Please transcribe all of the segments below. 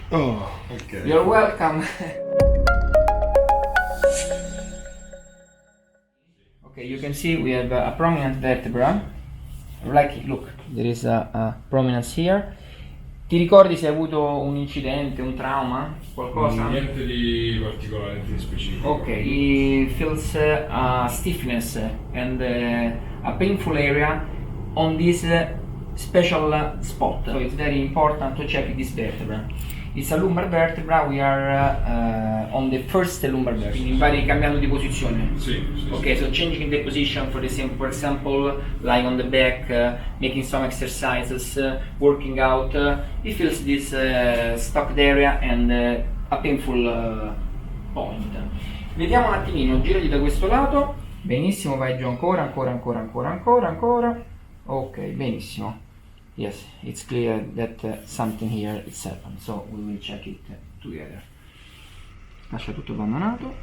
Oh, okay. You're welcome. Okay, you can see we have a prominent vertebra. Like, look, there is a prominence here. Ti ricordi se hai avuto un incidente, un trauma, qualcosa? Niente di particolare, niente di specifico. Ok, he feels a stiffness and a painful area on this special spot. So it's very important to check this vertebra. It's a lumbar vertebra, we are on the first lumbar vertebra. Quindi vari cambiando di posizione. Sì. Okay, so changing the position for example, lying on the back, making some exercises, working out. He feels this stocked area and a painful point. Vediamo un attimino, girati da questo lato. Benissimo, vai giù ancora. Ok, benissimo. Yes, it's clear that something here is happened, so we will check it together. Lascia tutto abbandonato.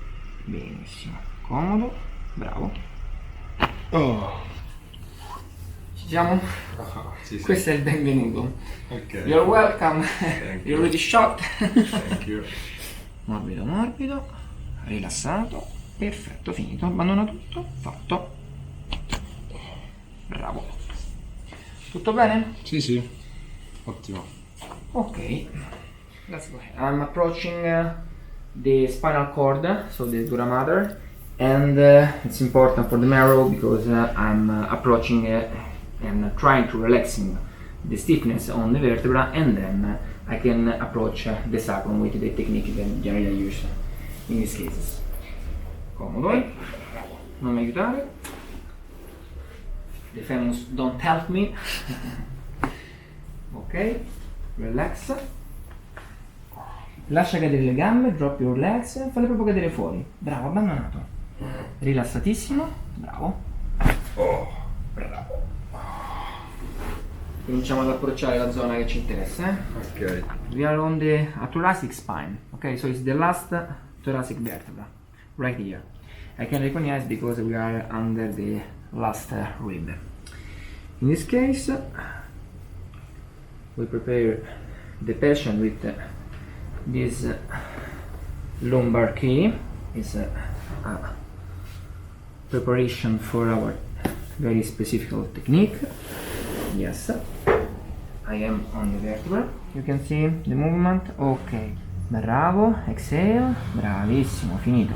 Benissimo, comodo, bravo. Oh. Ci siamo? Sì. Questo è il benvenuto. Ok. You're welcome. Thank You're you. really shocked. Thank you. Morbido, rilassato, perfetto, finito, abbandona tutto, fatto. Bravo. Tutto bene? Sì. Ottimo. Ok, let's go ahead. I'm approaching the spinal cord, so the dura mater, and it's important for the marrow because I'm approaching and trying to relaxing the stiffness on the vertebra, and then I can approach the sacrum with the technique that generally I use in these cases. Comodo, non mi aiutare. The famous don't help me. Ok, relax. Lascia cadere le gambe, drop your legs, falle proprio cadere fuori. Bravo, abbandonato. Rilassatissimo, bravo. Bravo. Cominciamo ad approcciare la zona che ci interessa. Ok. We are on the thoracic spine. Okay, so it's the last thoracic vertebra, right here. I can recognize because we are under the last rib. In this case, we prepare the patient with this lumbar key. Is a preparation for our very specific technique. Yes, I am on the vertebra. You can see the movement. Ok, bravo, exhale, bravissimo, finito.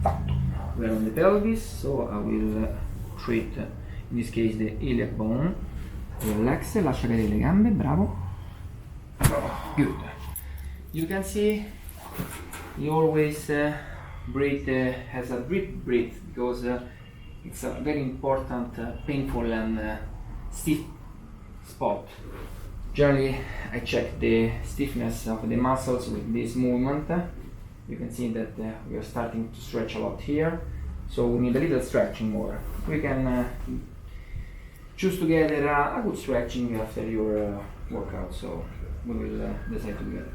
Fatto. We are on the pelvis, so I will treat, in this case, the iliac bone. Relax, lascia cadere le gambe, bravo. Good. You can see you always breathe as a deep breath because it's a very important, painful and stiff spot. Generally, I check the stiffness of the muscles with this movement. You can see that we are starting to stretch a lot here, so we need a little stretching more. We can choose together a good stretching after your workout, so we will decide together.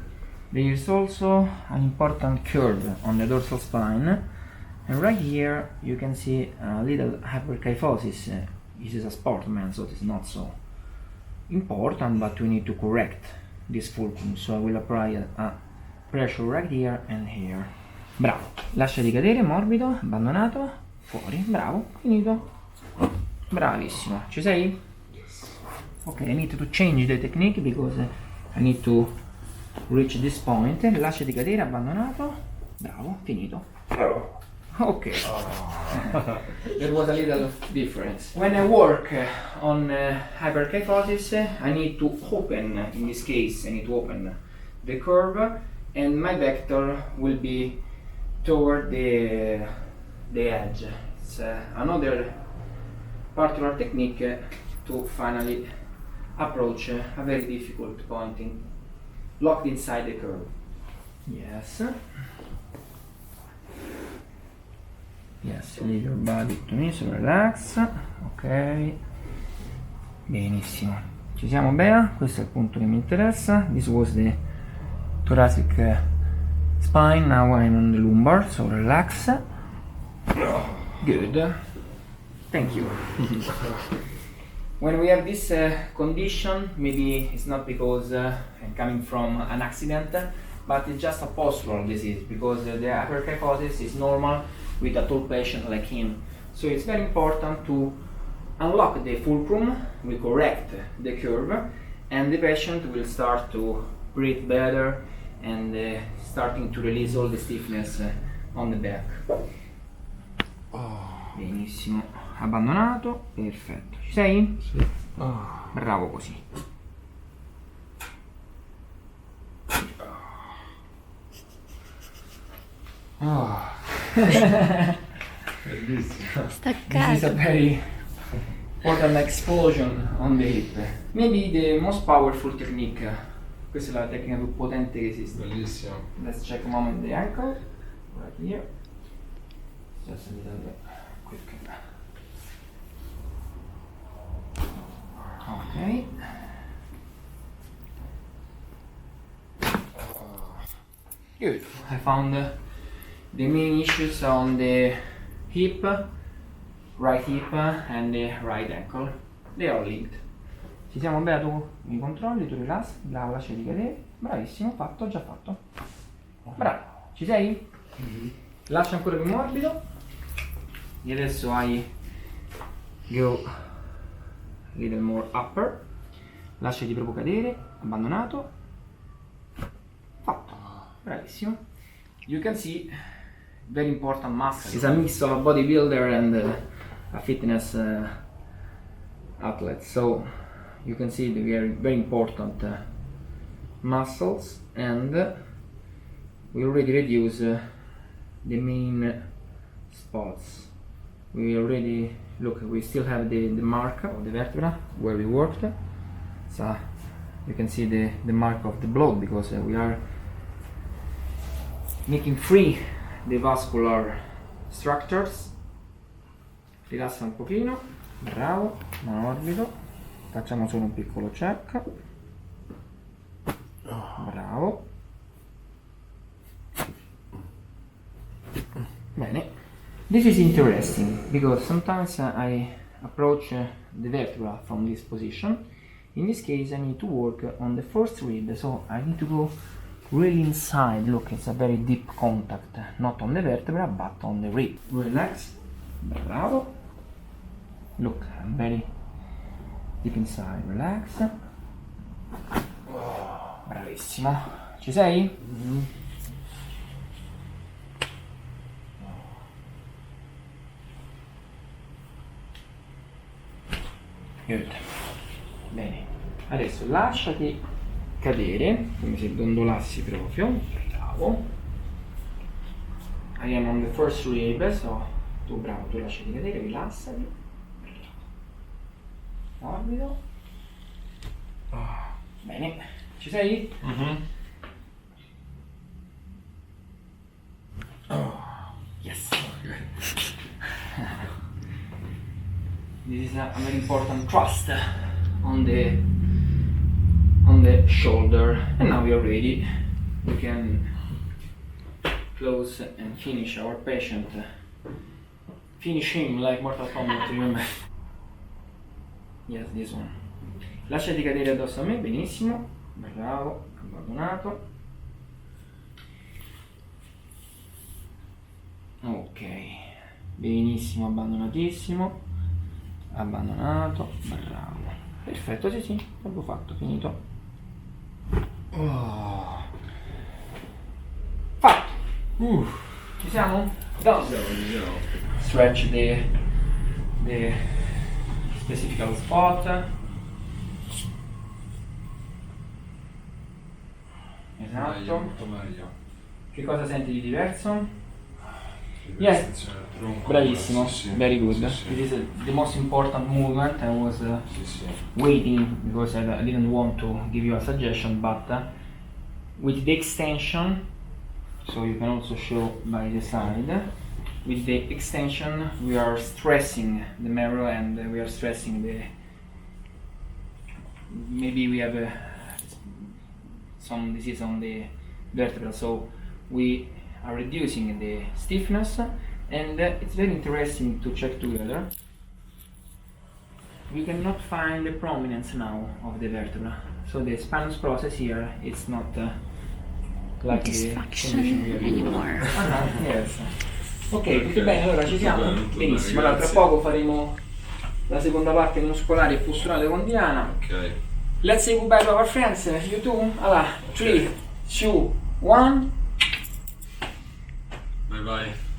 There is also an important curve on the dorsal spine, and right here you can see a little hyperkyphosis. This is a sportman, so it is not so important, but we need to correct this fulcrum, so I will apply a pressure right here and here. Bravo, lasciati cadere, morbido, abbandonato, fuori, bravo, finito. Bravissimo, ci sei? Ok, I need to change the technique because I need to reach this point. Lasciati cadere, abbandonato, bravo, finito. Ok, there was a little difference. When I work on hyperkyphosis, I need to open, in this case, I need to open the curve, and my vector will be toward the edge. It's another particular technique to finally approach a very difficult point locked inside the curve. Yes. Yes, leave your body to me, so relax. Ok. Benissimo. Ci siamo, Bea? Questo è il punto che mi interessa. This was the thoracic spine. Now I'm on the lumbar, so relax. Good. Thank you. When we have this condition, maybe it's not because coming from an accident, but it's just a postural disease because the hyperkyphosis is normal with a tall patient like him. So it's very important to unlock the fulcrum, we correct the curve, and the patient will start to breathe better and starting to release all the stiffness on the back. Benissimo, abbandonato, perfetto. Ci sei? Sì. Bravo così. Bellissimo. This is a Staccato. very important explosion on the hip. Maybe the most powerful technique. Questa è la tecnica più potente che esiste. Bellissimo. Let's check a moment the ankle. Right here. Just a little bit quick. Okay. Good. I found the main issues on the hip, right hip and the right ankle. They are linked. Ci siamo bene, tu mi controlli, tu rilassi, bravo, lasciati cadere. Bravissimo, fatto, già fatto. Bravo, ci sei? Lascia ancora più morbido. E adesso hai go a little more upper. Lasciati proprio cadere, abbandonato. Fatto, bravissimo. You can see very important muscle. It's a mix of a bodybuilder and a fitness athlete. So you can see the very important muscles, and we already reduce the main spots. We already look. We still have the mark of the vertebra where we worked. So you can see the mark of the blood because we are making free the vascular structures. Rilassa un pochino, bravo, morbido. Facciamo solo un piccolo check. Bravo. Bene. This is interesting because sometimes I approach the vertebra from this position. In this case I need to work on the first rib, so I need to go really inside. Look, it's a very deep contact, not on the vertebra but on the rib. Relax. Bravo. Look, I'm very deep inside. Relax. Bravissimo. Ci sei? Good. Bene. Adesso lasciati cadere, come se dondolassi proprio. Bravo. I am on the first rib, so tu bravo, tu lasciati cadere, rilassati. Morbido. Bene. Ci sei? Yes. This is a very important thrust on the shoulder, and now we are ready. We can close and finish our patient. Finish him like Mortal Kombat, remember? Yes, this one. Lasciati cadere addosso a me, benissimo. Bravo, abbandonato. Ok, benissimo, abbandonatissimo. Abbandonato, bravo. Perfetto, sì sì, proprio fatto, finito. Fatto. Ci siamo? Done. Stretch the specific spot. Esatto. Molto meglio. Che cosa senti di diverso? Yes. Bravissimo, Sì, sì. very good. Sì, sì. This is the most important movement. I was Sì, sì. waiting because I didn't want to give you a suggestion, but with the extension, so you can also show by the side, with the extension we are stressing the marrow and we are stressing the, maybe we have some disease on the vertebra, so we are reducing the stiffness, and it's very interesting to check together. we cannot find the prominence now of the vertebra. So the spinous process here, it's not like the condition we are using. anymore. Ah, no, yes. Ok, tutto bene, allora ci siamo? Tutto bene, Benissimo, allora tra grazie. poco faremo la seconda parte muscolare e posturale con Diana. Ok. Let's say goodbye to our friends, you too. Allora, 3, 2, 1. Bye bye.